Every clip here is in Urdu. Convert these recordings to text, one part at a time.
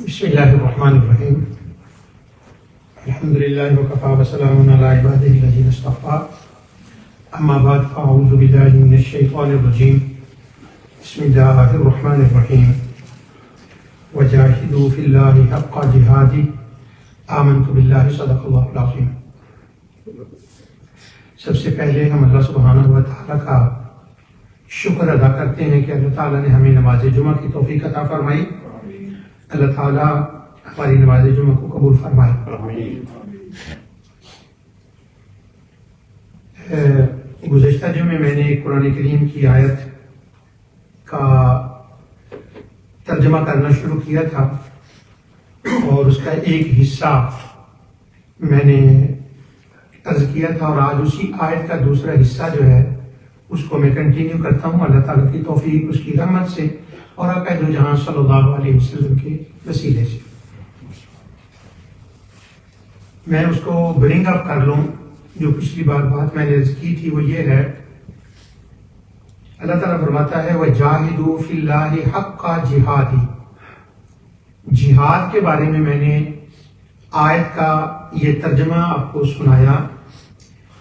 بسم اللہ الرحمن الرحیم الحمد للہ وکفی وسلام علی عبادہ الذین اصطفی اما بعد فاعوذ باللہ من الشیطان الرجیم بسم اللہ الرحمن الرحیم وجاہدوا فی اللہ حق جہادہ آمنت باللہ صدق اللہ العظیم۔ سب سے پہلے ہم اللہ سبحانہ و تعالیٰ کا شکر ادا کرتے ہیں کہ اللہ تعالیٰ نے ہمیں نماز جمعہ کی توفیق عطا فرمائی۔ اللہ تعالیٰ ہماری نماز جمعہ کو قبول فرمائے۔ گزشتہ جمعے میں نے ایک قرآن کریم کی آیت کا ترجمہ کرنا شروع کیا تھا اور اس کا ایک حصہ میں نے عرض کیا تھا، اور آج اسی آیت کا دوسرا حصہ جو ہے اس کو میں کنٹینیو کرتا ہوں اللہ تعالیٰ کی توفیق، اس کی رحمت سے اور آقا دو جہاں صلی اللہ علیہ وسلم کے وسیلے سے۔ میں اس کو برنگ اپ کر لوں، جو پچھلی بار بات میں نے عرض کی تھی وہ یہ ہے، اللہ تعالیٰ فرماتا ہے وَجَاهِدُوا فِي اللَّهِ حَقَّ جِهَادِ۔ جہاد کے بارے میں نے آیت کا یہ ترجمہ آپ کو سنایا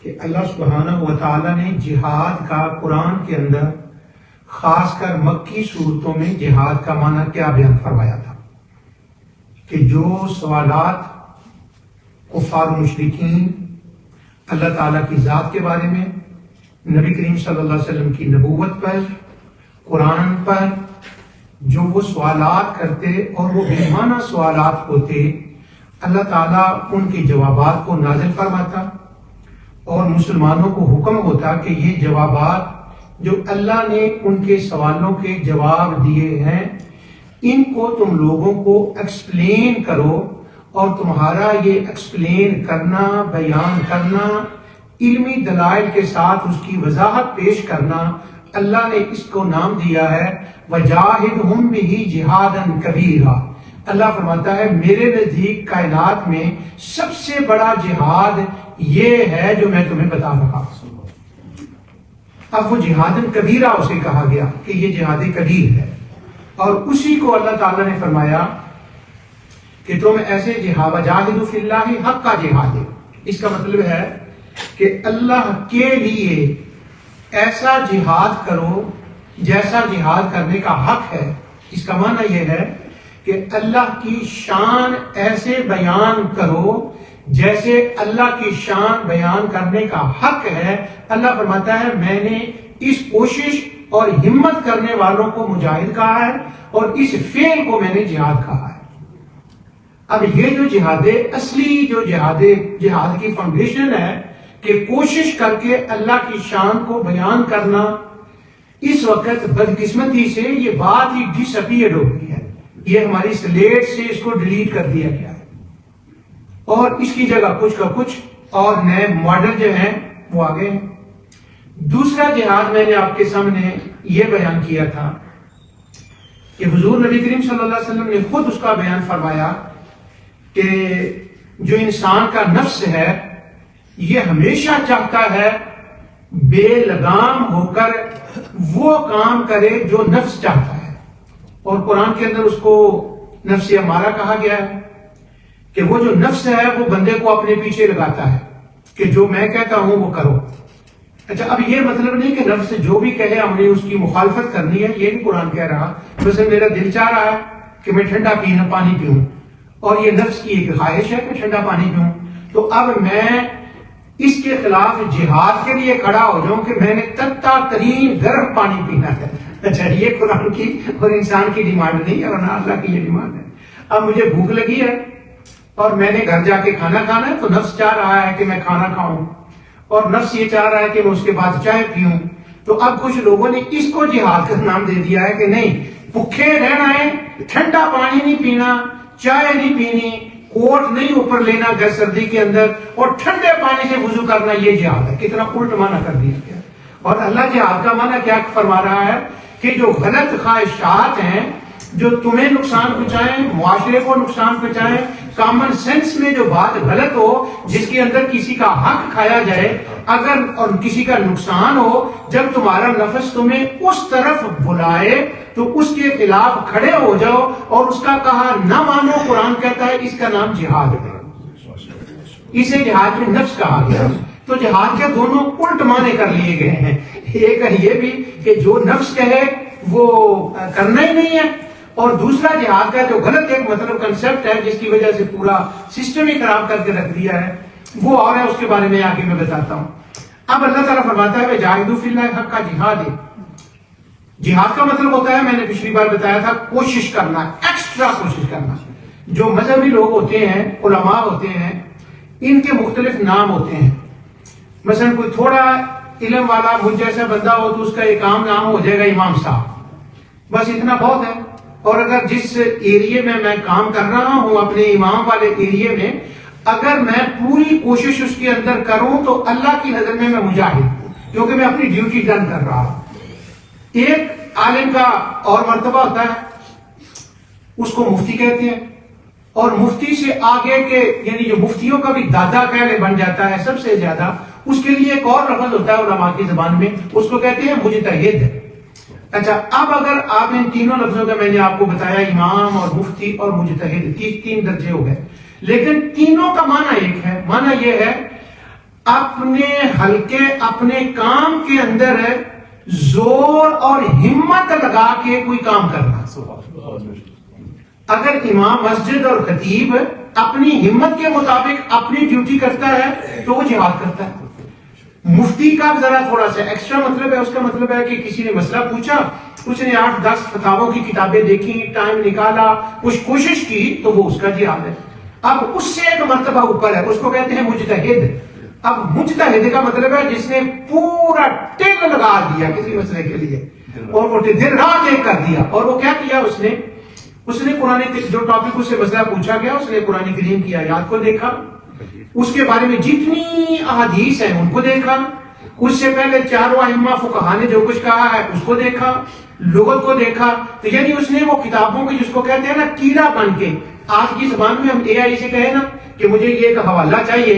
کہ اللہ سبحانہ و تعالیٰ نے جہاد کا قرآن کے اندر خاص کر مکی صورتوں میں جہاد کا معنی کیا بیان فرمایا تھا کہ جو سوالات کفار و مشرکین اللہ تعالیٰ کی ذات کے بارے میں، نبی کریم صلی اللہ علیہ وسلم کی نبوت پر، قرآن پر جو وہ سوالات کرتے اور وہ بے معنی سوالات ہوتے، اللہ تعالیٰ ان کے جوابات کو نازل فرماتا اور مسلمانوں کو حکم ہوتا کہ یہ جوابات جو اللہ نے ان کے سوالوں کے جواب دیے ہیں ان کو تم لوگوں کو ایکسپلین کرو، اور تمہارا یہ ایکسپلین کرنا، بیان کرنا، علمی دلائل کے ساتھ اس کی وضاحت پیش کرنا، اللہ نے اس کو نام دیا ہے وَجَاهِدْهُمْ بِهِ جِهَادًا كَبِيرًا۔ اللہ فرماتا ہے میرے نزدیک کائنات میں سب سے بڑا جہاد یہ ہے جو میں تمہیں بتا رہا ہوں۔ اب وہ جہاد کبیرہ اسے کہا گیا کہ یہ جہاد کبیر ہے، اور اسی کو اللہ تعالیٰ نے فرمایا کہ تم ایسے جہاد وجاہدوا فی اللہ حق کا جہاد ہے۔ اس کا مطلب ہے کہ اللہ کے لیے ایسا جہاد کرو جیسا جہاد کرنے کا حق ہے۔ اس کا معنی یہ ہے کہ اللہ کی شان ایسے بیان کرو جیسے اللہ کی شان بیان کرنے کا حق ہے۔ اللہ فرماتا ہے میں نے اس کوشش اور ہمت کرنے والوں کو مجاہد کہا ہے اور اس فعل کو میں نے جہاد کہا ہے۔ اب یہ جو جہاد اصلی، جو جہاد کی فاؤنڈیشن ہے کہ کوشش کر کے اللہ کی شان کو بیان کرنا، اس وقت بدقسمتی سے یہ بات ہی ڈس اپیئرڈ ہو گئی ہے، یہ ہماری سلیٹ سے اس کو ڈیلیٹ کر دیا گیا ہے، اور اس کی جگہ کچھ کا کچھ اور نئے ماڈل جو ہیں وہ آ گئے ہیں۔ دوسرا جہاد میں نے آپ کے سامنے یہ بیان کیا تھا کہ حضور نبی کریم صلی اللہ علیہ وسلم نے خود اس کا بیان فرمایا کہ جو انسان کا نفس ہے یہ ہمیشہ چاہتا ہے بے لگام ہو کر وہ کام کرے جو نفس چاہتا ہے، اور قرآن کے اندر اس کو نفس امارہ کہا گیا ہے کہ وہ جو نفس ہے وہ بندے کو اپنے پیچھے لگاتا ہے کہ جو میں کہتا ہوں وہ کرو۔ اچھا، اب یہ مطلب نہیں کہ نفس جو بھی کہے ہم نے اس کی مخالفت کرنی ہے، یہ نہیں قرآن کہہ رہا۔ ویسے میرا دل چاہ رہا ہے کہ میں ٹھنڈا پانی پیوں، اور یہ نفس کی ایک خواہش ہے کہ ٹھنڈا پانی پیوں، تو اب میں اس کے خلاف جہاد کے لیے کھڑا ہو جاؤں کہ میں نے تتا ترین گرم پانی پینا ہے۔ اچھا، یہ قرآن کی اور انسان کی ڈیمانڈ نہیں ہے، ورنہ اللہ کی یہ ڈیمانڈ ہے۔ اب مجھے بھوک لگی ہے اور میں نے گھر جا کے کھانا کھانا ہے، تو نفس چاہ رہا ہے کہ میں کھانا کھاؤں، اور نفس یہ چاہ رہا ہے کہ میں اس کے بعد چائے پیوں۔ تو اب کچھ لوگوں نے اس کو جہاد کا نام دے دیا ہے کہ نہیں، بھوکے رہنا ہے، ٹھنڈا پانی نہیں پینا، چائے نہیں پینی، کوٹ نہیں اوپر لینا گھر سردی کے اندر، اور ٹھنڈے پانی سے وضو کرنا، یہ جہاد ہے۔ کتنا الٹ معنی کر دیا گیا۔ اور اللہ جہاد کا معنی کیا فرما رہا ہے کہ جو غلط خواہشات ہیں جو تمہیں نقصان پہنچائیں، معاشرے کو نقصان پہنچائیں، کامن سینس میں جو بات غلط ہو، جس کے اندر کسی کا حق کھایا جائے اگر اور کسی کا نقصان ہو، جب تمہارا نفس تمہیں اس طرف بلائے تو اس کے خلاف کھڑے ہو جاؤ اور اس کا کہا نہ مانو. قرآن کہتا ہے اس کا نام جہاد ہے. اسے جہاد میں نفس کہا گیا. تو جہاد کے دونوں الٹ معنی کر لیے گئے ہیں. ایک یہ بھی کہ جو نفس کہے وہ کرنا ہی نہیں ہے, اور دوسرا جہاد کا جو غلط ایک مطلب کنسپٹ ہے جس کی وجہ سے پورا سسٹم ہی خراب کر کے رکھ دیا ہے, وہ اور ہے. اس کے بارے میں آگے میں بتاتا ہوں. اب اللہ تعالیٰ فرماتا ہے وَجَاهِدُوا فِي اللَّهِ حَقَّ جِهَادِهِ. جہاد کا مطلب ہوتا ہے, میں نے پچھلی بار بتایا تھا, کوشش کرنا, ایکسٹرا کوشش کرنا. جو مذہبی لوگ ہوتے ہیں, علماء ہوتے ہیں, ان کے مختلف نام ہوتے ہیں. مثلا کوئی تھوڑا علم والا مجھ جیسا بندہ ہو تو اس کا ایک عام نام ہو جائے گا امام صاحب, بس اتنا بہت ہے. اور اگر جس ایریے میں کام کر رہا ہوں اپنے امام والے ایریے میں, اگر میں پوری کوشش اس کے اندر کروں تو اللہ کی نظر میں مجاہد ہوں, کیونکہ میں اپنی ڈیوٹی ڈن کر رہا ہوں. ایک عالم کا اور مرتبہ ہوتا ہے, اس کو مفتی کہتے ہیں, اور مفتی سے آگے کے یعنی جو مفتیوں کا بھی دادا کہنے بن جاتا ہے سب سے زیادہ, اس کے لیے ایک اور لفظ ہوتا ہے علماء کی زبان میں, اس کو کہتے ہیں مجتہد. اچھا, اب اگر آپ ان تینوں لفظوں کا میں نے آپ کو بتایا, امام اور مفتی اور مجتہد, تین درجے ہو گئے, لیکن تینوں کا معنی ایک ہے. معنی یہ ہے اپنے حلقے اپنے کام کے اندر زور اور ہمت لگا کے کوئی کام کرنا. اگر امام مسجد اور خطیب اپنی ہمت کے مطابق اپنی ڈیوٹی کرتا ہے تو وہ جہاد کرتا ہے. مفتی کا ذرا تھوڑا سا ایکسٹرا مطلب ہے, اس کا مطلب ہے کہ کسی نے مسئلہ پوچھا, اس نے 8-10 فتاووں کی کتابیں دیکھی, ٹائم نکالا, کچھ کوشش کی, تو وہ اس کا جہاد ہے. اب اس سے ایک مرتبہ اوپر ہے, اس کو کہتے ہیں مجتہد. اب مجتہد کا مطلب ہے جس نے پورا دل لگا دیا کسی مسئلے کے لیے, اور وہ دن رات ایک کر دیا. اور وہ کیا کیا اس نے قرآن جو ٹاپک اس سے مسئلہ پوچھا گیا, اس نے قرآن کریم کی آیات کو دیکھا, اس کے بارے میں جتنی احادیث ہیں ان کو دیکھا, اس سے پہلے چاروں ائمہ فقہا نے جو کچھ کہا ہے اس کو دیکھا, لغت کو دیکھا. تو یعنی اس نے وہ کتابوں کی جس کو کہتے ہیں نا کیڑا بن کے, آج کی زبان میں ہم اے آئی سے کہیں نا کہ مجھے یہ ایک حوالہ چاہیے,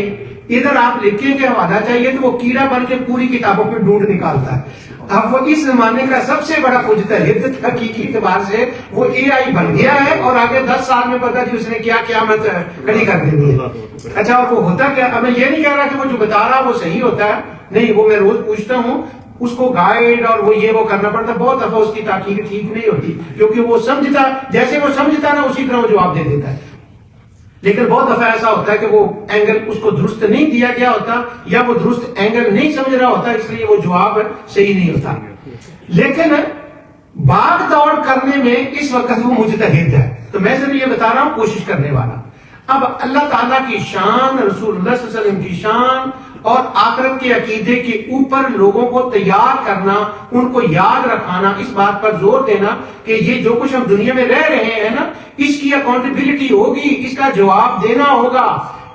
ادھر آپ لکھیں کہ حوالہ چاہیے, تو وہ کیڑا بن کے پوری کتابوں پہ ڈھونڈ نکالتا ہے. اب وہ اس زمانے کا سب سے بڑا مجتہد حقیقی اعتبار سے وہ اے آئی بن گیا ہے, اور آگے 10 سال میں پتا جی اس نے کیا قیامت کھڑی کر دینی ہے. اچھا, اور وہ ہوتا کیا, اب میں یہ نہیں کہہ رہا کہ وہ جو بتا رہا وہ صحیح ہوتا ہے, نہیں, وہ میں روز پوچھتا ہوں, اس کو گائیڈ اور وہ یہ وہ کرنا پڑتا. بہت دفعہ اس کی تحقیق ٹھیک نہیں ہوتی, کیونکہ وہ سمجھتا جیسے وہ سمجھتا نا اسی طرح وہ جواب دے دیتا ہے. لیکن بہت دفعہ ایسا ہوتا ہے کہ وہ اینگل اس کو درست نہیں دیا گیا ہوتا, یا وہ درست اینگل نہیں سمجھ رہا ہوتا, اس لیے وہ جواب صحیح نہیں ہوتا. لیکن بھاگ دوڑ کرنے میں اس وقت وہ مجتہد ہے. تو میں صرف یہ بتا رہا ہوں کوشش کرنے والا. اب اللہ تعالیٰ کی شان, رسول اللہ صلی اللہ علیہ وسلم کی شان اور آخرت کے عقیدے کے اوپر لوگوں کو تیار کرنا, ان کو یاد رکھانا, اس بات پر زور دینا کہ یہ جو کچھ ہم دنیا میں رہ رہے ہیں نا, اس کی اکاؤنٹیبلٹی ہوگی, اس کا جواب دینا ہوگا.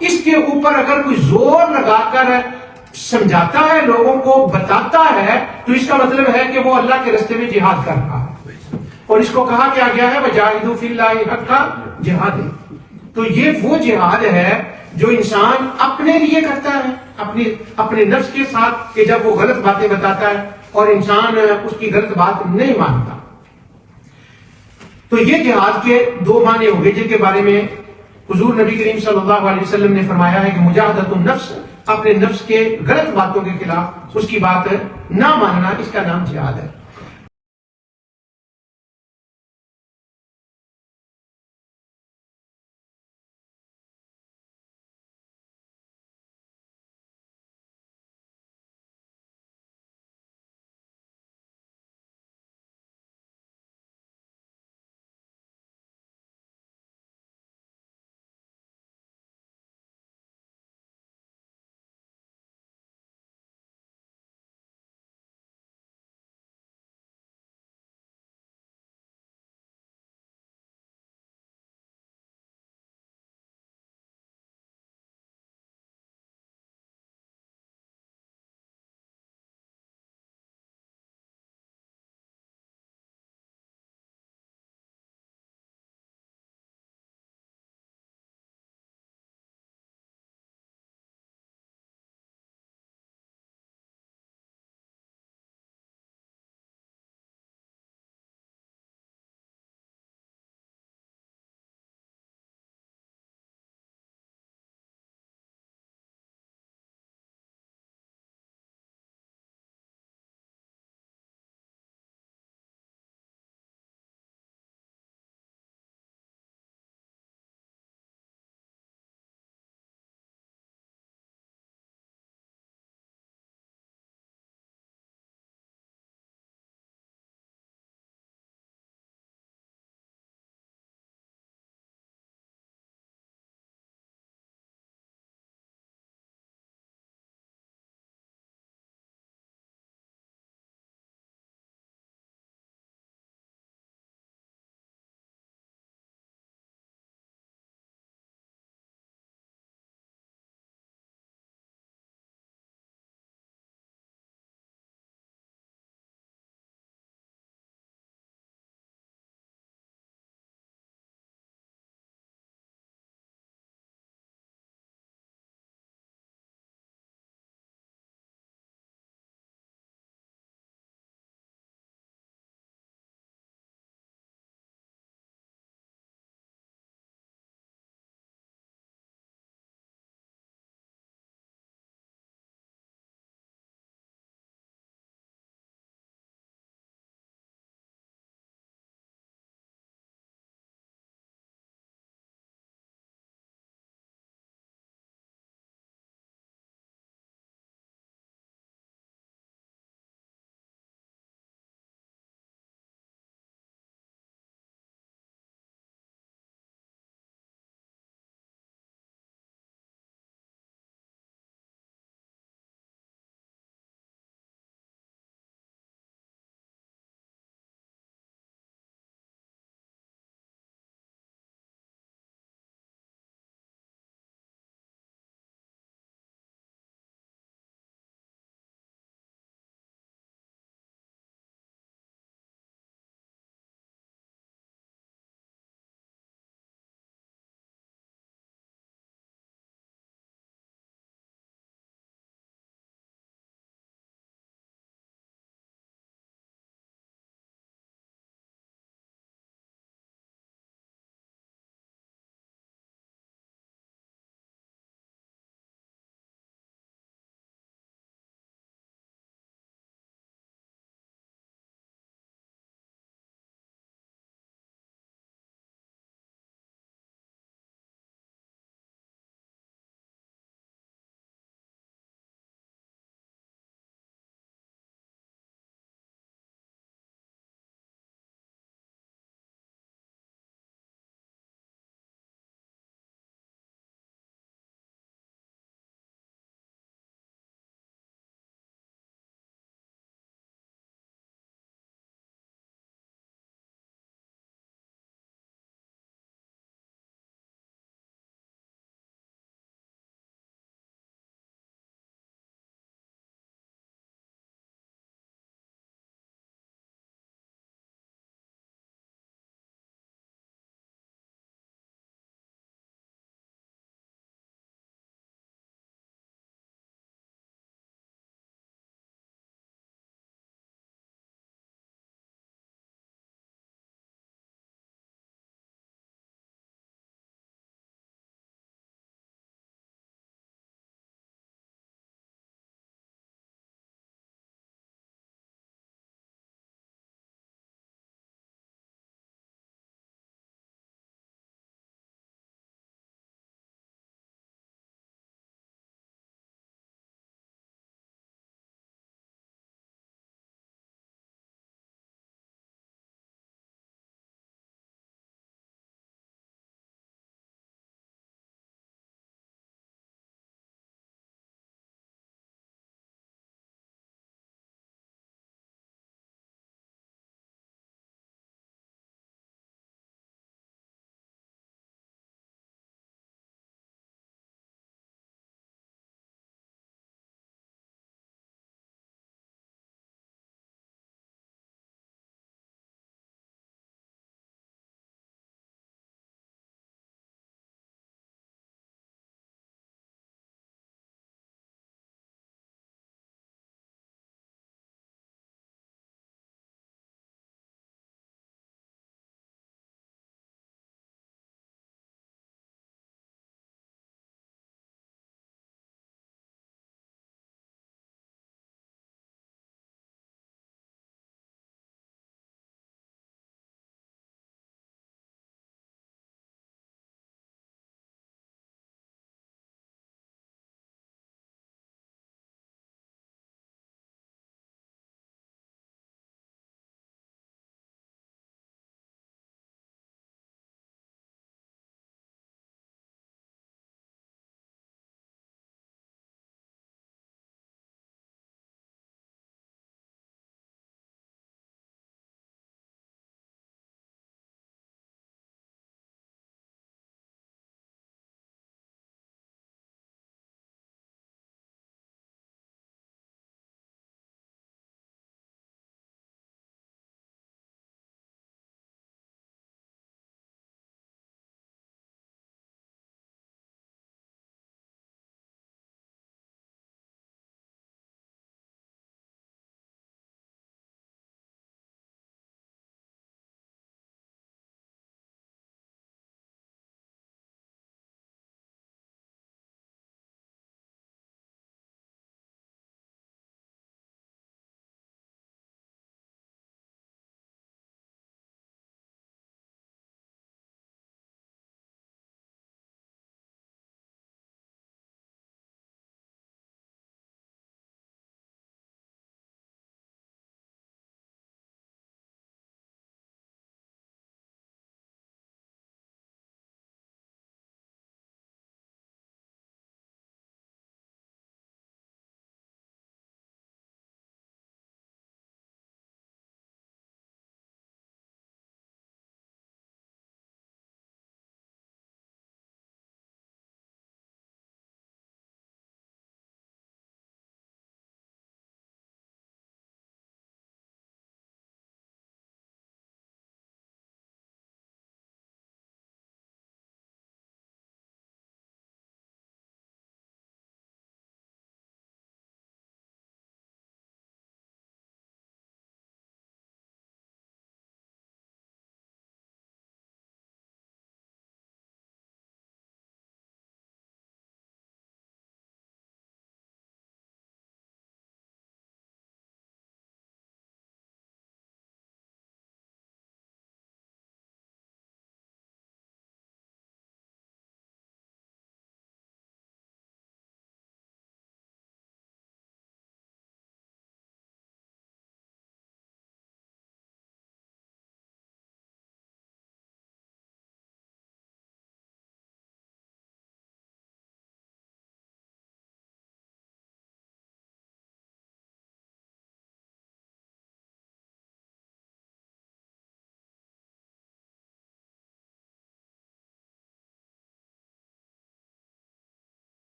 اس کے اوپر اگر کوئی زور لگا کر سمجھاتا ہے, لوگوں کو بتاتا ہے, تو اس کا مطلب ہے کہ وہ اللہ کے راستے میں جہاد کر رہا ہے. اور اس کو کہا کیا گیا ہے وَجَاهِدُوا فِي اللَّهِ حَقَّ جِهَادِهِ. تو یہ وہ جہاد ہے جو انسان اپنے لیے کرتا ہے, اپنے نفس کے ساتھ, کہ جب وہ غلط باتیں بتاتا ہے اور انسان اس کی غلط بات نہیں مانتا. تو یہ جہاد کے دو معنی ہو گئے, جن کے بارے میں حضور نبی کریم صلی اللہ علیہ وسلم نے فرمایا ہے کہ مجاہدۃ النفس, اپنے نفس کے غلط باتوں کے خلاف اس کی بات نہ ماننا, اس کا نام جہاد ہے.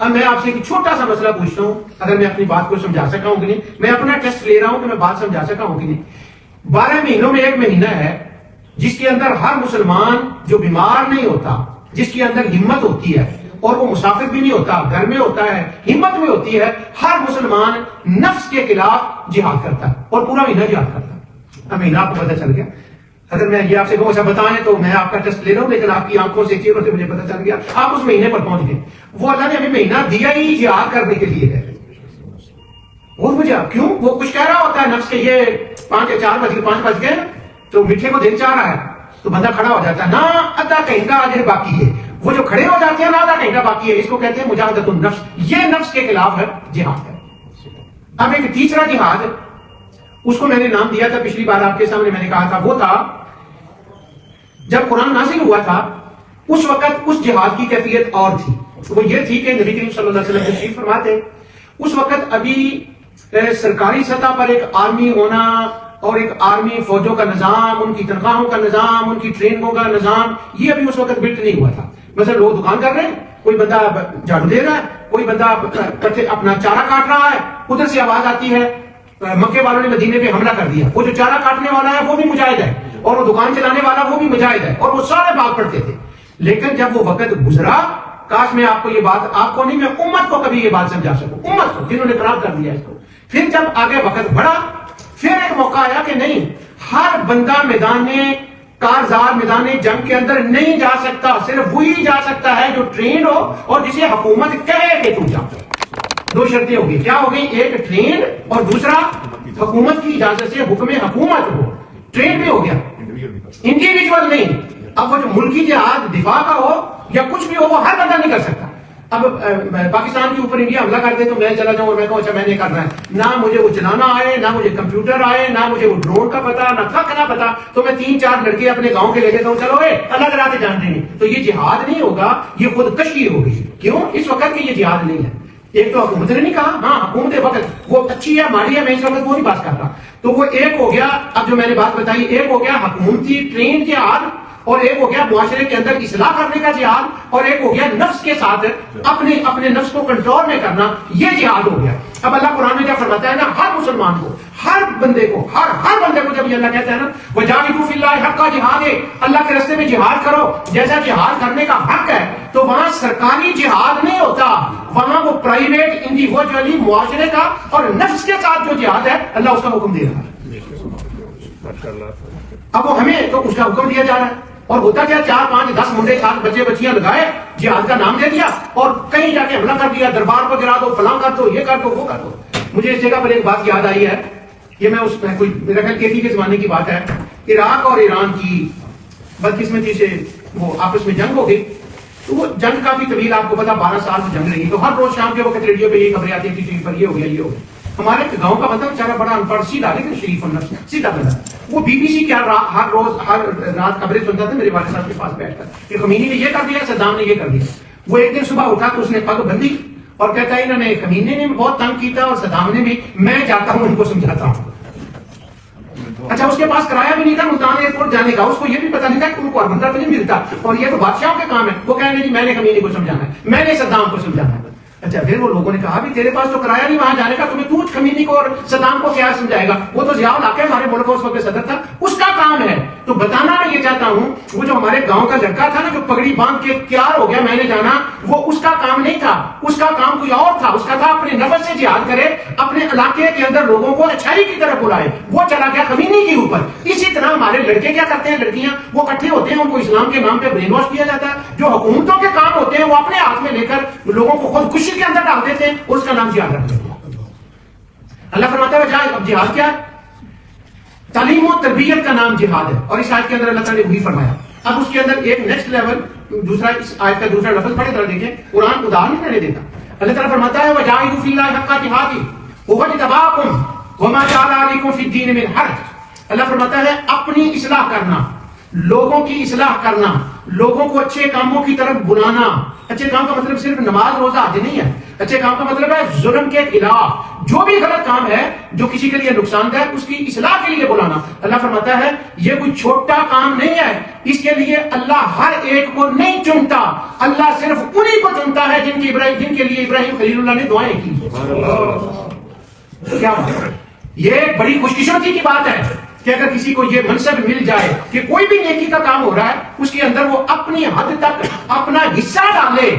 اب میں آپ سے ایک چھوٹا سا مسئلہ پوچھتا ہوں، اگر میں اپنی بات کو سمجھا سکا ہوں کہ نہیں، میں اپنا ٹیسٹ لے رہا ہوں کہ میں بات سمجھا سکا ہوں کہ نہیں۔ 12 مہینوں میں ایک مہینہ ہے جس کے اندر ہر مسلمان جو بیمار نہیں ہوتا، جس کے اندر ہمت ہوتی ہے، اور وہ مسافر بھی نہیں ہوتا، گھر میں ہوتا ہے، ہمت میں ہوتی ہے، ہر مسلمان نفس کے خلاف جہاد کرتا ہے اور پورا مہینہ جہاد کرتا ہے۔ اب مہینہ آپ کو پتہ چل گیا۔ اگر میں یہ آپ سے کہوں ایسا بتائیں تو میں آپ کا ٹیسٹ لے رہا ہوں، لیکن آپ کی آنکھوں سے چہروں سے مجھے پتہ چل گیا آپ اس مہینے پر پہنچ گئے۔ وہ اللہ نے ہمیں مہینہ دیا ہی جہاد کرنے کے لیے ہے۔ اور مجھے کیوں وہ کچھ کہہ رہا ہوتا ہے نفس کے، یہ 5 بج گئے تو میٹھے کو دل چاہ رہا ہے تو بندہ کھڑا ہو جاتا ہے، نہ آدھا گھنٹہ آج باقی ہے۔ وہ جو کھڑے ہو جاتے ہیں نا آدھا گھنٹہ باقی ہے، اس کو کہتے ہیں مجاہدۃ النفس۔ یہ نفس کے خلاف ہے جہاد ہے۔ اب ایک تیسرا جہاد، اس کو میں نے نام دیا تھا پچھلی بار آپ کے سامنے، میں نے کہا تھا وہ تھا جب قرآن نازل ہوا تھا اس وقت اس جہاد کی کیفیت اور تھی۔ وہ یہ تھی کہ نبی کریم صلی اللہ علیہ وسلم تشریف فرماتے، اس وقت ابھی سرکاری سطح پر ایک آرمی ہونا اور ایک آرمی فوجوں کا نظام، ان کی تنخواہوں کا نظام، ان کی ٹریننگوں کا نظام، یہ ابھی اس وقت بلٹ نہیں ہوا تھا۔ مثلا لوگ دکان کر رہے ہیں، کوئی بندہ جھاڑو دے رہا ہے، کوئی بندہ اپنا چارہ کاٹ رہا ہے، ادھر سے آواز آتی ہے مکے والوں نے مدینے پہ حملہ کر دیا۔ وہ جو چارہ کاٹنے والا ہے وہ بھی مجاہد ہے، اور وہ دکان چلانے والا وہ بھی مجاہد ہے، اور وہ سارے بھاگ پڑتے تھے۔ لیکن جب وہ وقت گزرا، کاش میں آپ کو یہ بات، آپ کو نہیں، میں امت کو کبھی یہ بات سمجھا سکوں، امت کو جنہوں نے خراب کر دیا اس کو۔ پھر جب آگے وقت بڑھا، پھر ایک موقع آیا کہ نہیں، ہر بندہ میدان کارزار میدان جنگ کے اندر نہیں جا سکتا، صرف وہی جا سکتا ہے جو ٹرینڈ ہو اور جسے حکومت کہے کہ تم جاؤ۔ دو شرطیں ہوگی، کیا ہوگی؟ ایک ٹرینڈ اور دوسرا حکومت کی اجازت سے حکم حکومت ہو۔ ٹرینڈ بھی ہو گیا، انڈیویجول نہیں۔ اب وہ جو ملکی جہاد دفاع کا ہو یا کچھ بھی ہو، وہ ہر بندہ نہیں کر سکتا۔ اب پاکستان کے اوپر انڈیا حملہ کر دے تو میں چلا جاؤں اور میں کہوں اچھا میں نے کرنا ہے، نہ مجھے وہ چلانا آئے، نہ مجھے کمپیوٹر آئے، نہ مجھے وہ ڈرون کا پتا، نہ کھک نہ پتا، تو میں 3-4 لڑکے اپنے گاؤں کے لے لیتا ہوں، چلو الگ راہ جانتے نہیں، تو یہ جہاد نہیں ہوگا، یہ خود کشی ہوگی۔ کیوں؟ اس وقت کی یہ جہاد نہیں ہے۔ ایک تو حکومت نے نہیں کہا، ہاں حکومت وقت وہ اچھی ہے ماڑی ہے، میں اس وقت وہ نہیں بات کر رہا، تو وہ ایک ہو گیا۔ اب جو میں نے بات بتائی، ایک ہو گیا حکومتی ٹرین جہاد، اور ایک ہو گیا معاشرے کے اندر اصلاح کرنے کا جہاد، اور ایک ہو گیا نفس کے ساتھ اپنے نفس کو کنٹرول میں کرنا، یہ جہاد ہو گیا۔ اب اللہ قرآن میں کیا فرماتا ہے نا، ہر مسلمان کو، ہر بندے کو، ہر بندے کو جب یہ اللہ کہتا ہے نا وجاہدوا فی اللہ حق کا جہاد ہے، اللہ کے راستے میں جہاد کرو، جیسا جہاد کرنے کا حق ہے، تو وہاں سرکاری جہاد نہیں ہوتا، وہاں وہ پرائیویٹ انڈیویجولی معاشرے کا اور نفس کے ساتھ جو جہاد ہے، اللہ اس کا حکم دے رہا ہے۔ اب وہ ہمیں تو اس کا حکم دیا جا رہا ہے، اور ہوتا کیا، 4-5-10 منڈے 7 بچے بچیاں لگائے، جہاد کا نام دے دیا اور کہیں جا کے حملہ کر دیا، دربار کو گرا دو، فلاں کر دو، یہ کر دو، وہ کر دو۔ مجھے اس جگہ پر ایک بات یاد آئی ہے، یہ میں اس میں کوئی میرا خیال کیسی کے زمانے کی بات ہے، عراق اور ایران کی بدقسمتی سے وہ آپس میں جنگ ہو گئی، تو وہ جنگ کافی طویل، آپ کو پتا 12 سال کی جنگ رہی، تو ہر روز شام کے وقت ریڈیو پہ یہ خبریں آتی تھی، ٹی وی پر یہ ہو گیا یہ ہو گیا۔ ہمارے گاؤں کا بندہ بیچارہ بڑا ان پڑھ، سیدھا لیکن شریف النفس، سیدھا بندہ، وہ بی بی سی کی ہر روز ہر رات خبریں سنتا تھا میرے والد صاحب کے پاس بیٹھ کر کہ خمینی نے یہ کر دیا، صدام نے یہ کر دیا۔ وہ ایک دن صبح اٹھا تو اس نے پگ بندھی اور کہتا ہے انہوں نے خمینی نے بہت تنگ کیا اور صدام نے بھی، میں جاتا ہوں ان کو سمجھاتا ہوں۔ اچھا اس کے پاس کرایہ بھی نہیں تھا ملتان ایئرپورٹ جانے کا، اس کو یہ بھی پتا نہیں تھا کہ ان کو ارمندہ بھی نہیں ملتا، اور یہ تو بادشاہوں کے کام ہے۔ وہ کہنے جی میں نے خمینی کو سمجھانا ہے، میں نے صدام کو سمجھانا ہے۔ اچھا پھر وہ لوگوں نے کہا بھی تیرے پاس تو کرایہ نہیں وہاں جانے کا، تمہیں تو خمینی کو اور صدام کو کیا سمجھائے گا؟ وہ تو ضیاء الحق ہمارے ملک کا اس وقت صدر تھا، اس کا کام ہے۔ تو بتانا میں یہ چاہتا ہوں، وہ جو ہمارے گاؤں کا لڑکا تھا نا جو پگڑی باندھ کے تیار ہو گیا میں نے جانا، وہ اس کا کام نہیں تھا، اس کا کام کوئی اور تھا، اس کا تھا اپنے نفس سے جہاد کرے، اپنے علاقے کے اندر لوگوں کو اچھائی کی طرف بلائے، وہ چلا گیا خمینی کے اوپر۔ اسی طرح ہمارے لڑکے کیا کرتے ہیں، لڑکیاں وہ اکٹھے ہوتے ہیں، ان کو اسلام کے نام پہ برین واش کیا جاتا ہے، جو حکومتوں کے کام ہوتے ہیں وہ اپنے ہاتھ میں لے کر لوگوں کو خود کشی کے اندر ڈال دیتے ہیں، اور اس کا نام جہاد رکھتے ہیں۔ اللہ فرماتا ہے اب جہاد کیا ہے؟ تعلیم و تربیت کا نام جہاد ہے، اور اس آیت کے اندر اللہ تعالیٰ نے وہی فرمایا۔ اب اس کے اندر ایک نیکسٹ لیول، دوسرا اس آیت کا دوسرا لفظ پڑھے ذرا دیکھیں، قرآن ادھارن نہیں دیتا۔ اللہ تعالیٰ فرماتا ہے وجاہدوا فی اللہ حق جہادہ هو اجتباکم وما جعل علیکم فی الدین من حرج۔ اللہ فرماتا ہے اپنی اصلاح کرنا، لوگوں کی اصلاح کرنا، لوگوں کو اچھے کاموں کی طرف بلانا۔ اچھے کام کا مطلب صرف نماز روزہ حج نہیں ہے، اچھے کام کا مطلب ہے ظلم کے خلاف، جو بھی غلط کام ہے جو کسی کے لیے نقصان دہ اس کی اصلاح کے لیے بلانا. اللہ فرماتا ہے یہ کوئی چھوٹا کام نہیں ہے, اس کے لیے اللہ ہر ایک کو نہیں چنتا, اللہ صرف انہی کو چنتا ہے جن کے لیے ابراہیم خلیل اللہ نے دعائیں کی. کیا بات ہے, یہ بڑی خوش قسمتی کی بات ہے کہ اگر کسی کو یہ منصب مل جائے کہ کوئی بھی نیکی کا کام ہو رہا ہے اس کے اندر وہ اپنی حد تک اپنا حصہ ڈالے.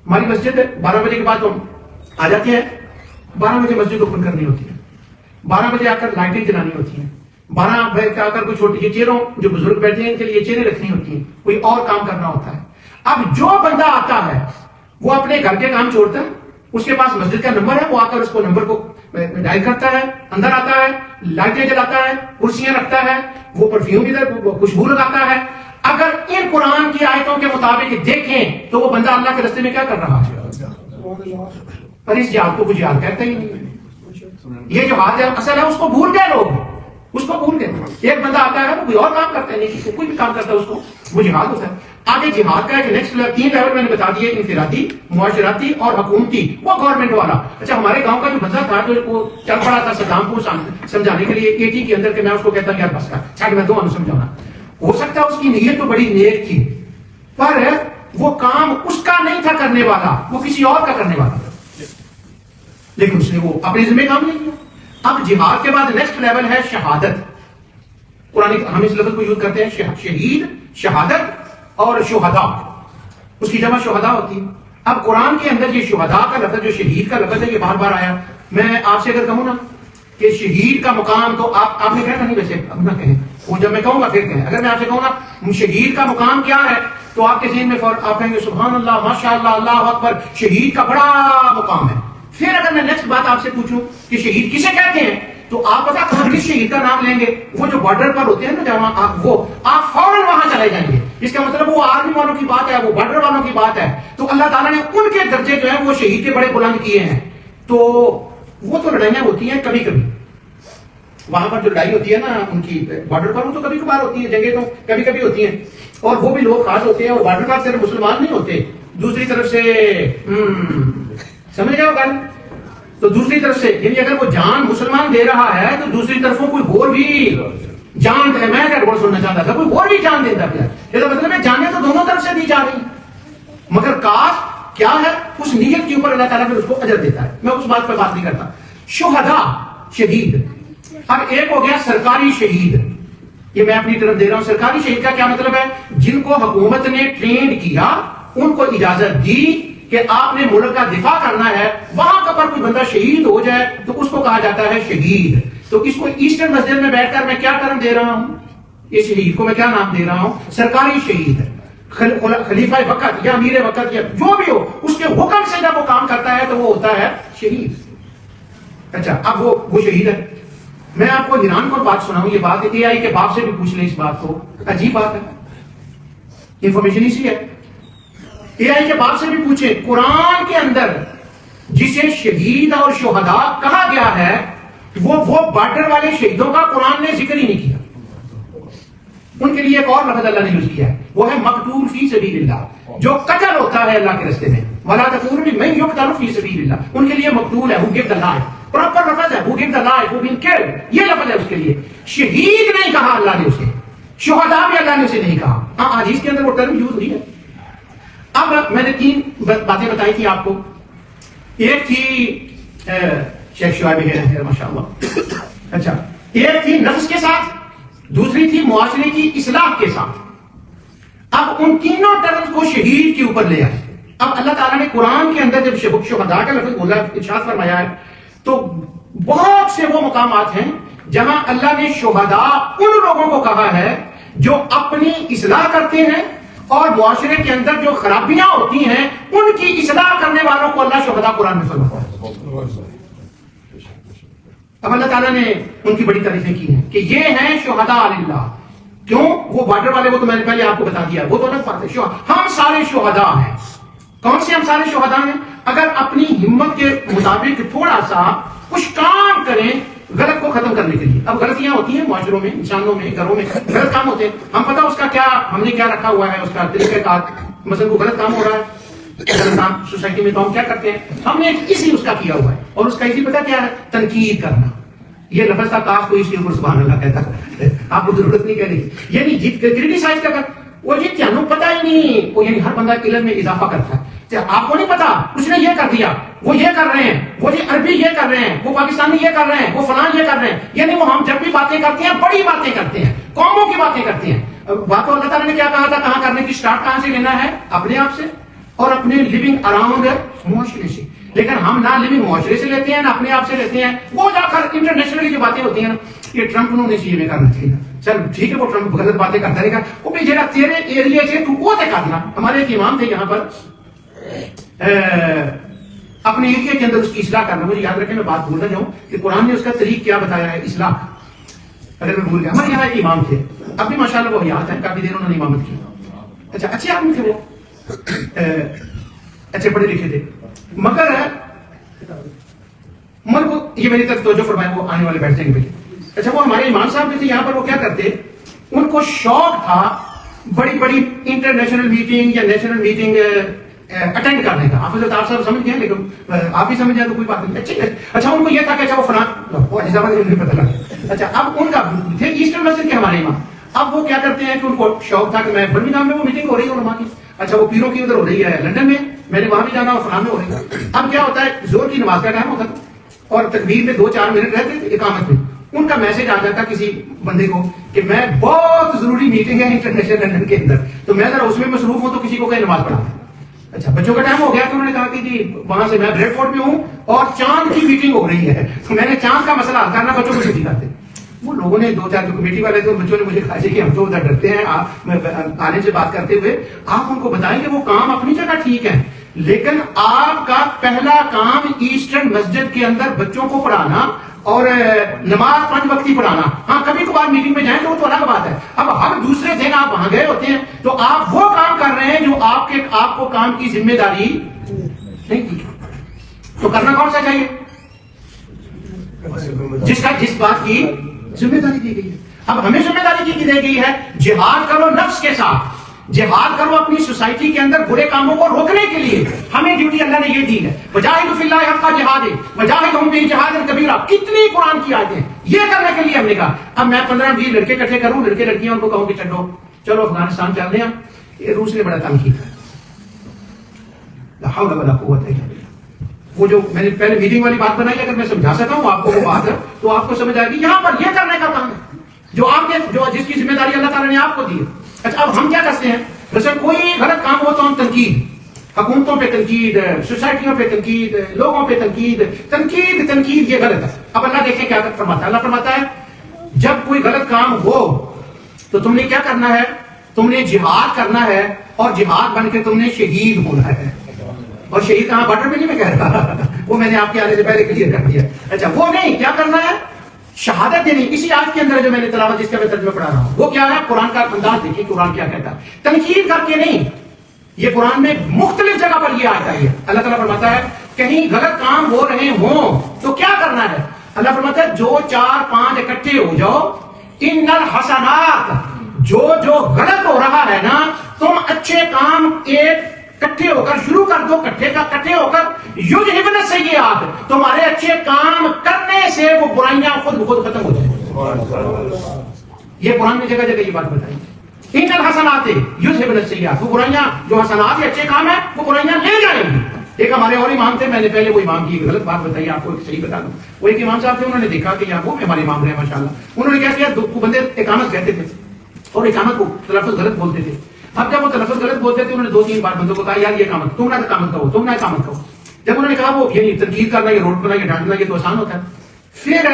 ہماری مسجد 12 بجے کے بعد ہم آ جاتے ہیں, 12 بجے مسجد اوپن کرنی ہوتی ہے, 12 بجے آ کر لائٹیں جلانی ہوتی ہیں, 12 بجے آ کر کوئی چھوٹی چیئروں جو بزرگ بیٹھے ہیں ان کے لیے چیئریں رکھنی ہوتی ہیں, کوئی اور کام کرنا ہوتا ہے. اب جو بندہ آتا ہے وہ اپنے گھر کے کام چھوڑتا ہے, اس کے پاس مسجد کا نمبر ہے, وہ آ کر اس کو نمبر کو ڈائل کرتا ہے, اندر آتا ہے, لائٹیں جلاتا ہے, کرسیاں رکھتا ہے, وہ پرفیوم ادھر خوشبو لگاتا ہے. اگر ان قرآن کی آیتوں کے مطابق دیکھیں تو وہ بندہ اللہ کے راستے میں کیا کر رہا ہے, پر اس جہاد کو جہاد کہتے ہی نہیں. یہ جو ہاتھ ہے اصل ہے, اس کو بھول گئے لوگ, اس کو بھول گئے. ایک بندہ آتا ہے وہ کوئی اور کام کرتا ہے, نہیں کوئی بھی کام کرتا ہے اس کو وہ جہاد ہوتا ہے. آگے جہاد کا ایک نیکسٹ 3 لیول میں نے بتا دیے, انفرادی, معاشرتی اور حکومتی. وہ گورنمنٹ والا. اچھا ہمارے گاؤں کا جو بندہ تھا جو وہ چل پڑا تھا صدام کو سمجھانے کے لیے 80 کے اندر, کہ میں اس کو کہتا ہوں یار بس کر چھاٹ میں دونوں سمجھانا, ہو سکتا ہے اس کی نیت تو بڑی نیک تھی پر وہ کام اس کا نہیں تھا کرنے والا, وہ کسی اور کا کرنے والا تھا, لیکن اس نے وہ اپنے ذمہ کام نہیں کیا. اب جہاد کے بعد نیکسٹ لیول ہے شہادت. قرآن ہم اس لفظ کو یوز کرتے ہیں شہید, شہادت اور شہداء, اس کی جمع شہداء ہوتی ہے. اب قرآن کے اندر یہ شہداء کا لفظ جو شہید کا لفظ ہے یہ بار بار آیا. میں آپ سے اگر کہوں نا کہ شہید کا مقام, تو آپ نے کہا نہیں, ویسے اب نہ کہیں, وہ جب میں کہوں گا پھر کہیں. اگر میں آپ سے کہوں نا شہید کا مقام کیا ہے تو آپ کے ذہن میں آپ کہیں گے سبحان اللہ, ماشاء اللہ, اللہ اکبر, شہید کا بڑا مقام ہے. پھر اگر میں نیکسٹ بات آپ سے پوچھوں کہ شہید کسے کہتے ہیں تو آپ پتا کس شہید کا نام لیں گے, وہ جو بارڈر پر ہوتے ہیں نا جہاں آپ فوراً وہاں چلے جائیں گے. اس کا مطلب وہ آرمی والوں کی بات ہے, وہ بارڈر والوں کی بات ہے. تو اللہ تعالیٰ نے ان کے درجے جو ہیں وہ شہید کے بڑے بلند کیے ہیں. تو وہ تو لڑائیاں ہوتی ہیں کبھی کبھی, وہاں پر جو لڑائی ہوتی ہے نا ان کی بارڈر پر, وہ تو کبھی کبھار ہوتی ہے, جنگیں تو کبھی کبھی ہوتی ہیں, اور وہ بھی لوگ خاص ہوتے ہیں. اور بارڈر پر صرف مسلمان نہیں ہوتے, دوسری طرف سے سمجھ گئے ہو گل, تو دوسری طرف سے یعنی اگر وہ جان مسلمان دے رہا ہے تو دوسری طرف کوئی اور بھی جان دے. میں کیا سننا چاہتا تھا, کوئی اور بھی جان دیتا ہے. یہ مطلب ہے جانیں تو دونوں طرف سے دی جا رہی, مگر کاش کیا ہے اس نیت کے اوپر اللہ تعالیٰ پھر اس کو اجر دیتا ہے. میں اس بات پہ بات نہیں کرتا. شہداء, شہید. اب ایک ہو گیا سرکاری شہید, یہ میں اپنی طرف دے رہا ہوں. سرکاری شہید کا کیا مطلب ہے, جن کو حکومت نے ٹرینڈ کیا, ان کو اجازت دی کہ آپ نے ملک کا دفاع کرنا ہے, وہاں پر کوئی بندہ شہید ہو جائے تو اس کو کہا جاتا ہے شہید. تو اس کو ایسٹرن مسجد میں بیٹھ کر میں کیا ٹرم دے رہا ہوں, اس شہید کو میں کیا نام دے رہا ہوں, سرکاری شہید. خلیفہ وقت یا امیر وقت یا جو بھی ہو, اس کے حکم سے جب وہ کام کرتا ہے تو وہ ہوتا ہے شہید. اچھا اب وہ شہید ہے. میں آپ کو حیران کن بات سناؤں, یہ بات اے آئی کے باپ سے بھی پوچھ لیں اس بات کو, عجیب بات ہے, انفارمیشن اسی ہے. اے آئی کے باپ سے بھی پوچھیں, قرآن کے اندر جسے شہید اور شہداء کہا گیا ہے وہ بارڈر والے شہیدوں کا قرآن نے ذکر ہی نہیں کیا. ان کے لیے ایک اور لفظ اللہ نے یوز کیا ہے, وہ ہے مقتول فی سبیل اللہ, جو قتل ہوتا ہے اللہ کے راستے میں. ولا تقولوا لمن یقتل فی سبیل اللہ, ان کے لیے مقتول ہے, who give the life, proper لفظ ہے, who give the life, who been killed, یہ لفظ ہے اس کے لیے. شہید نہیں کہا اللہ نے اسے, شہداء بھی اللہ نے اسے نہیں کہا. ہاں حدیث کے اندر وہ ٹرم یوز ہوئی ہے. اب میں نے 3 باتیں بتائی تھی آپ کو. ایک تھی شیخ شعیب ہے ماشاءاللہ, اچھا ایک تھی نفس کے ساتھ, دوسری تھی معاشرے کی اصلاح کے ساتھ. اب ان تینوں ٹرمز کو شہید کے اوپر لے آئے. اب اللہ تعالیٰ نے قرآن کے اندر جب شہداء کا لفظ بولا, ارشاد فرمایا ہے, تو بہت سے وہ مقامات ہیں جہاں اللہ نے شہداء ان لوگوں کو کہا ہے جو اپنی اصلاح کرتے ہیں, اور معاشرے کے اندر جو خرابیاں ہوتی ہیں ان کی اصلاح کرنے والوں کو اللہ شہداء قرآن میں فرماتا ہے. اب اللہ تعالیٰ نے ان کی بڑی تعریفیں کی ہیں کہ یہ ہیں شہداء اللہ. کیوں؟ وہ بارڈر والے, وہ تو میں نے پہلے آپ کو بتا دیا, وہ تو الگ بات ہے. ہم سارے شہداء ہیں. کون سے ہم سارے شہداء ہیں؟ اگر اپنی ہمت کے مطابق تھوڑا سا کچھ کام کریں غلط کو ختم کرنے کے لیے. اب غلطیاں ہوتی ہیں معاشروں میں, انسانوں میں, گھروں میں غلط کام ہوتے ہیں. ہم پتہ اس کا کیا ہم نے کیا رکھا ہوا ہے, اس کا طریقہ کار. مثلا کوئی غلط کام ہو رہا ہے سوسائٹی میں تو ہم کیا کرتے ہیں, ہم نے اسی اس کا کیا ہوا ہے, اور اس کا اسی پتہ کیا ہے, تنقید کرنا. یہ لفظ تھا کاف کو اس کے اوپر سبحان اللہ کہتا ہے, آپ کو ضرورت نہیں کہنے کی. یعنی کریٹیسائز کر وہ جی تینوں پتہ ہی نہیں, وہ یعنی ہر بندہ علم میں اضافہ کرتا ہے. آپ کو نہیں پتا اس نے یہ کر دیا, وہ یہ کر رہے ہیں, وہ جی عربی یہ کر رہے ہیں, وہ پاکستانی یہ کر رہے ہیں, وہ فلان یہ کر رہے ہیں. یعنی وہ ہم جب بھی باتیں کرتے ہیں بڑی باتیں کرتے ہیں, قوموں کی باتیں کرتے ہیں. بات اللہ تعالیٰ نے کیا کہا تھا, کہاں کرنے کی سٹارٹ کہاں سے لینا ہے, اپنے آپ سے اور اپنے لیونگ اراؤنڈ معاشرے سے. لیکن ہم نہ لیونگ معاشرے سے لیتے ہیں نہ اپنے آپ سے لیتے ہیں. وہ جا کر انٹرنیشنلی جو باتیں ہوتی ہیں نا, یہ ٹرمپ انہوں نے یہ کرنا چاہیے. چل ٹھیک ہے, وہ ٹرمپ غلط باتیں کرتا رہے گا, وہ بھی جرا تیرے ایریا سے تو وہ کرنا. ہمارے ایک امام تھے یہاں پر, اپنے ایریا کے اندر اس کی اصلاح کرنا. مجھے یاد رکھیں, میں بات بھول نہ جاؤں کہ قرآن نے اس کا طریق کیا بتایا ہے اصلاح, اگر میں بھول گیا. ہمارے یہاں ایک امام تھے, اب بھی ماشاءاللہ وہ یاد ہے, کافی دیر انہوں نے امامت کی. اچھا اچھے آدمی تھے وہ, اچھے پڑھے لکھے تھے, مگر وہ یہ میری طرف توجہ فرمائے, وہ آنے والے بیٹھتے ہیں. اچھا وہ ہمارے امام صاحب جو تھے یہاں پر, وہ کیا کرتے, ان کو شوق تھا بڑی بڑی انٹرنیشنل میٹنگ یا نیشنل میٹنگ اٹینڈ کرنے کا. آپ صاحب سمجھ گئے, لیکن آپ بھی سمجھ جائیں تو کوئی بات نہیں. اچھا ان کو یہ تھا کہ اچھا وہ فلاں پتہ لگا. اچھا اب ان کا تھے ایسٹرن مسجد کے ہمارے امام. اب وہ کیا کرتے ہیں کہ ان کو شوق تھا کہ میں برمنگھم میں وہ میٹنگ ہو رہی ہے علماء کی, اچھا وہ پیروں کی ادھر ہو رہی ہے لندن میں, میں نے وہاں بھی جانا اور فلاں میں ہو رہی ہے. اب کیا ہوتا ہے, زور کی نماز کا ٹائم ہوتا تھا اور تکبیر میں 2-4 منٹ رہتے تھے اقامت میں. ان کا میسج آ جاتا کسی بندے کو کہ میں بہت ضروری میٹنگ ہے انٹرنیشنل لندن کے اندر, تو میں ذرا اس میں مصروف ہوں, تو کسی کو کہیں نماز پڑھا. اچھا بچوں کا ٹائم ہو گیا, تو انہوں نے کہا کہ جی وہاں سے میں بریڈ فورڈ میں ہوں اور چاند کی میٹنگ ہو رہی ہے, تو میں نے چاند کا مسئلہ حل کرنا, بچوں کو چھٹی کرتے. وہ لوگوں نے 2-4 جو کمیٹی والے تھے, بچوں نے مجھے کہا کہ ہم تو ادھر ڈرتے ہیں آنے سے بات کرتے ہوئے, آپ ان کو بتائیں کہ وہ کام اپنی جگہ ٹھیک ہے, لیکن آپ کا پہلا کام ایسٹرن مسجد کے اندر بچوں کو پڑھانا اور نماز 5 وقتی پڑھانا. ہاں کبھی کبھار میٹنگ میں جائیں تو وہ تو الگ بات ہے. اب ہر دوسرے دن آپ وہاں گئے ہوتے ہیں, تو آپ وہ کام کر رہے ہیں جو آپ کو کام کی ذمہ داری نہیں دی. تو کرنا کون سا چاہیے, جس بات کی ذمہ داری دی گئی ہے. اب ہمیں ذمہ داری کی دی گئی ہے, جہاد کرو نفس کے ساتھ, جہاد کرو اپنی سوسائٹی کے اندر برے کاموں کو روکنے کے لیے. ہمیں ڈیوٹی اللہ نے یہ دی ہے, وجاہدوا فی اللہ حق جہاد, وجاہدہم بہ جہاد کبیرہ. کتنی قرآن کی آیتیں یہ کرنے کے لیے ہم نے کہا. اب میں 15-20 لڑکے اکٹھے کروں, لڑکے لڑکیاں ان کو کہوں کہ چلو افغانستان چل رہے ہیں. روس نے بڑا تنگ کیا, لا حول ولا قوت الا باللہ. وہ جو میں نے پہلے میٹنگ والی بات بنائی, اگر میں سمجھا سکا ہوں آپ کو وہ بات ہے, تو آپ کو سمجھ آئے گی. یہاں پر یہ کرنے کا کام ہے جو جس کی ذمہ داری اللہ تعالیٰ نے آپ کو دی ہے. اچھا اب ہم کیا کرتے ہیں, جیسے کوئی غلط کام ہو تو ہم تنقید, حکومتوں پہ تنقید, سوسائٹیوں پہ تنقید, لوگوں پہ تنقید یہ غلط ہے. اب اللہ دیکھیں کیا فرماتا ہے. اللہ فرماتا ہے جب کوئی غلط کام ہو تو تم نے کیا کرنا ہے, تم نے جہاد کرنا ہے, اور جہاد بن کے تم نے شہید ہونا ہے. اور شہید کہاں, بارڈر میں نہیں میں کہہ رہا, وہ میں نے آپ کے آنے سے پہلے کلیئر کر دیا. اچھا وہ نہیں, کیا کرنا ہے, شہادت دینی. اسی آیت کے اندر جو میں نے تلاوت جس کا میں ترجمہ پڑھا رہا ہوں, وہ کیا ہے, قرآن کا انداز دیکھیں قرآن کیا کہتا ہے. تنقید کر کے نہیں, یہ قرآن میں مختلف جگہ پر یہ آتا ہے. اللہ تعالیٰ فرماتا ہے کہیں غلط کام ہو رہے ہوں تو کیا کرنا ہے. اللہ فرماتا ہے جو 4-5 اکٹھے ہو جاؤ, ان الحسنات, جو غلط ہو رہا ہے نا, تم اچھے کام ایک اکٹھے ہو کر شروع کر دو, اکٹھے ہو کر یذہبن السیئات, تمہارے اچھے کام کرنے سے وہ برائیاں خود بخود ختم ہو جائیں. یہ قرآن میں جگہ جگہ یہ بات بتائی, ان الحسنات یذہبن السیئات, وہ برائیاں جو حسنات کے اچھے کام ہیں وہ برائیاں لے جائیں گی. ایک ہمارے اور امام تھے, میں نے پہلے وہ امام کی غلط بات بتائی, آپ کو ایک صحیح بتا دوں. وہ ایک امام صاحب تھے, انہوں نے دیکھا کہ یہاں وہ ہمارے امام رہے ماشاءاللہ. انہوں نے کیا کیا, 2 بندے اقامت کہتے تھے اور اقامت کو تلفظ غلط بولتے تھے. اب جب وہ تلفظ غلط بولتے تھے, انہوں نے 2-3 بار بندوں کو کہا یار یہ اقامت, تم نہ اقامت کہو, تم نہ اقامت کہو. جب انہوں نے کہا وہ یعنی تنقید کرنا, یہ روڈ کرنا, یہ ڈانٹنا, یہ تو آسان ہوتا ہے. پھر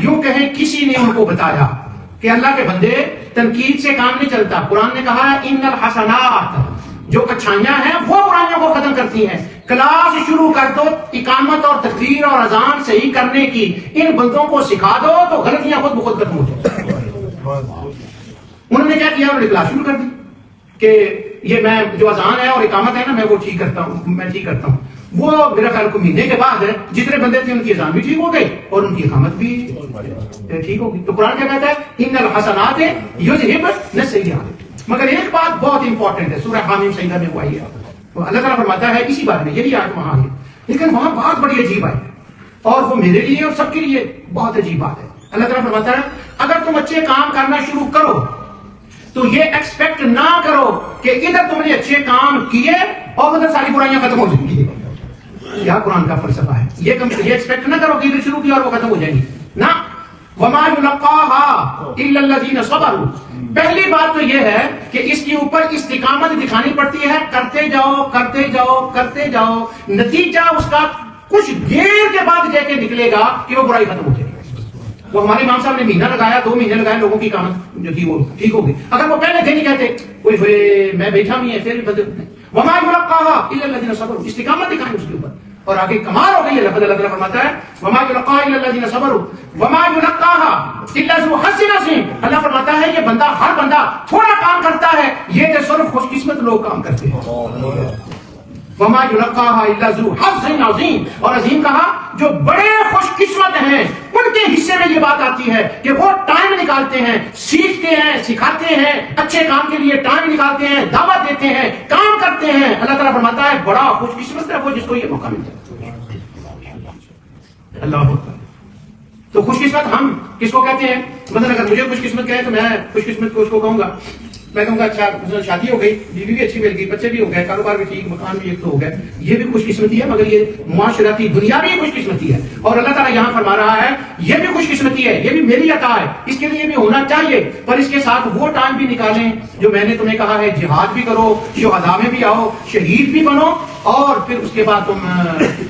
یوں کہیں کسی نے ان کو بتایا کہ اللہ کے بندے تنقید سے کام نہیں چلتا. قرآن نے کہا ہے ان الحسنات, جو اچھائیاں ہیں وہ برائیوں کو ختم کرتی ہیں. کلاس شروع کر دو اقامت اور تکبیر اور اذان صحیح کرنے کی, ان بندوں کو سکھا دو تو غلطیاں خود بخود ختم ہو جائیں. انہوں نے کیا کیا, انہوں نے کلاس شروع کر دی کہ یہ میں جو اذان ہے اور اقامت ہے نا, میں وہ ٹھیک کرتا ہوں. وہ میرا خیال کو مہینے کے بعد جتنے بندے تھے ان کی اذان بھی ٹھیک ہو گئی اور ان کی اقامت بھی ٹھیک ہو گئی. تو قرآن کیا کہتا ہے ان الحسنات یذہبن السیئات. مگر ایک بات بہت امپورٹنٹ ہے, سورہ حامیم سجدہ میں وہ آئی ہے, اللہ تعالیٰ فرماتا ہے اسی بات میں، یہ بھی آیت وہاں ہے، لیکن وہاں بات بڑی عجیب آئی اور وہ میرے لیے اور سب کے لیے بہت عجیب بات ہے۔ اللہ تعالیٰ فرماتا ہے اگر تم اچھے کام کرنا شروع کرو تو یہ ایکسپیکٹ نہ کرو کہ ادھر تم نے اچھے کام کیے اور ادھر ساری برائیاں ختم ہو جائیں گی۔ کیا قرآن کا فلسفہ ہے یہ ایکسپیکٹ نہ کرو کہ ادھر شروع کیا اور وہ ختم ہو جائیں گی، نہ۔ وَمَا يُلَقَّاهَا إِلَّا الَّذِينَ صَبَرُوا، پہلی بات تو یہ ہے کہ اس کے اوپر استقامت دکھانی پڑتی ہے، کرتے جاؤ کرتے جاؤ کرتے جاؤ، نتیجہ اس کا کچھ دیر کے بعد جا کے نکلے گا کہ وہ برائی ختم ہو جائے گی۔ وہ ہمارے امام صاحب نے مہینہ لگایا، 2 مہینے لگائے، لوگوں کی کامت جو تھی وہ ٹھیک ہو گئی۔ اگر وہ پہلے دن ہی کہتے اوئے ہوئے میں بیٹھا بھی ہے پھر بھی بدل، وَمَا يُلَقَّاهَا إِلَّا الَّذِينَ صَبَرُوا، استقامت دکھائیں اس کے اوپر، اور آگے کمال ہو گئی ہے۔ لفظ اللہ تعالیٰ فرماتا ہے وَمَا يُلَقَّاهَا إِلَّا الَّذِينَ صَبَرُوا وَمَا يُلَقَّاهَا إِلَّا ذُو حَظٍّ عَظِيمٍ۔ اللہ فرماتا ہے یہ بندہ، ہر بندہ تھوڑا کام کرتا ہے، یہ تو صرف خوش قسمت لوگ کام کرتے ہیں۔ وَمَا يُلَقَّاهَا إِلَّا ذُو حَظٍّ عَظِيمٍ، اور عظیم کہا جو بڑے خوش قسمت ہیں ان کے حصے میں یہ بات آتی ہے کہ وہ ٹائم نکالتے ہیں، سیکھتے ہیں، سکھاتے ہیں، اچھے کام کے لیے ٹائم نکالتے ہیں، دعوت دیتے ہیں، کام کرتے ہیں۔ اللہ تعالیٰ فرماتا ہے بڑا خوش قسمت ہے وہ جس کو یہ موقع ملتا ہے۔ اللہ اکبر۔ تو خوش قسمت ہم کس کو کہتے ہیں؟ مثلا اگر مجھے خوش قسمت کہے تو میں خوش قسمت کو اس کو کہوں گا، میں کہوں گا اچھا مثلا شادی ہو گئی، بیوی بھی اچھی مل گئی، بچے بھی ہو گئے، کاروبار بھی ٹھیک، مکان بھی ایک تو ہو گئے، یہ بھی خوش قسمتی ہے، مگر یہ معاشرتی دنیاوی خوش قسمتی ہے۔ اور اللہ تعالیٰ یہاں فرما رہا ہے یہ بھی خوش قسمتی ہے، یہ بھی میری عطا ہے، اس کے لیے بھی ہونا چاہیے، پر اس کے ساتھ وہ ٹائم بھی نکالیں جو میں نے تمہیں کہا ہے، جہاد بھی کرو، شہداء میں بھی آؤ، شہید بھی بنو، اور پھر اس کے بعد تم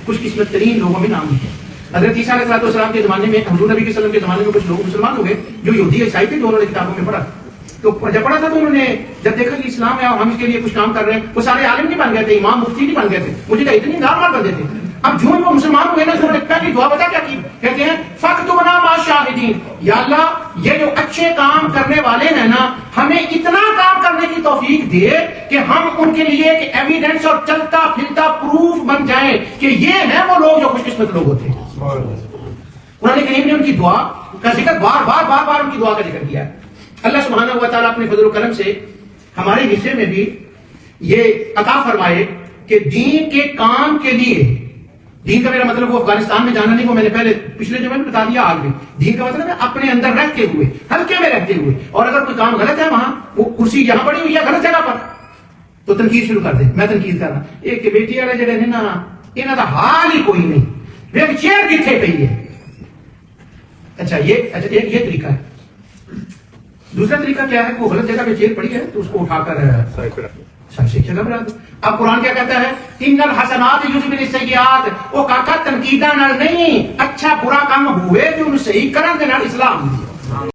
خوش قسمت ترین لوگوں میں نام لکھو۔ حضرت عیسیٰ علیہ السلام کے زمانے میں، حضور نبی کے وسلم کے زمانے میں کچھ لوگ مسلمان ہو گئے جو یہودی عیسائی تھے، جو انہوں نے کتابوں میں پڑھا، تو جب پڑھا تھا تو انہوں نے جب دیکھا کہ اسلام ہے اور ہم اس کے لیے کچھ کام کر رہے ہیں، وہ سارے عالم نہیں بن گئے تھے، امام مفتی نہیں بن گئے تھے، مجھے کہا اتنی نارمل بندے تھے۔ اب جو وہ مسلمان ہوئے نا، انہوں نے پہلی دعا بتا کیا کی، کہتے ہیں فَاكْتُبْنَا مَعَ الشَّاهِدِينَ، یا اللہ یہ جو اچھے کام کرنے والے ہیں نا، ہمیں اتنا کام کرنے کی توفیق دے کہ ہم ان کے لیے ایک ایویڈنس اور چلتا پھرتا پروف بن جائیں کہ یہ ہیں وہ لوگ جو خوش قسمت لوگ ہوتے ہیں۔ قرآن کریم نے ان کی دعا کا ذکر بار بار ان کی دعا کا ذکر کیا ہے۔ اللہ سبحانہ و تعالیٰ اپنے فضل و کرم سے ہمارے حصے میں بھی یہ عطا فرمائے کہ دین کے کام کے لیے، دین کا میرا مطلب وہ افغانستان میں جانا نہیں، وہ میں نے پہلے پچھلے جمعے میں بتا دیا، آج بھی دین کا مطلب ہے اپنے اندر رہتے ہوئے، ہلکے میں رہتے ہوئے، اور اگر کوئی کام غلط ہے وہاں وہ کرسی یہاں پڑی ہوئی ہے غلط جگہ پر تو تنقید شروع کر دے، میں تنقید کرنا ایک بیٹی والے جڑے نے نا انہاں دا حال ہی کوئی نہیں، ایک چیئر کتنے پئی ہے۔ اچھا یہ طریقہ ہے۔ دوسرا طریقہ کیا ہے، وہ غلط جگہ پہ چیئر پڑی ہے تو اس کو اٹھا کر جگہ بنا دو۔ اب قرآن کیا کہتا ہے، ان الحسنات یذہبن السیئات، وہ کاکا تنقیداں نال نہیں، اچھا برا کام ہوئے تو انہوں صحیح کرن دے نال اسلام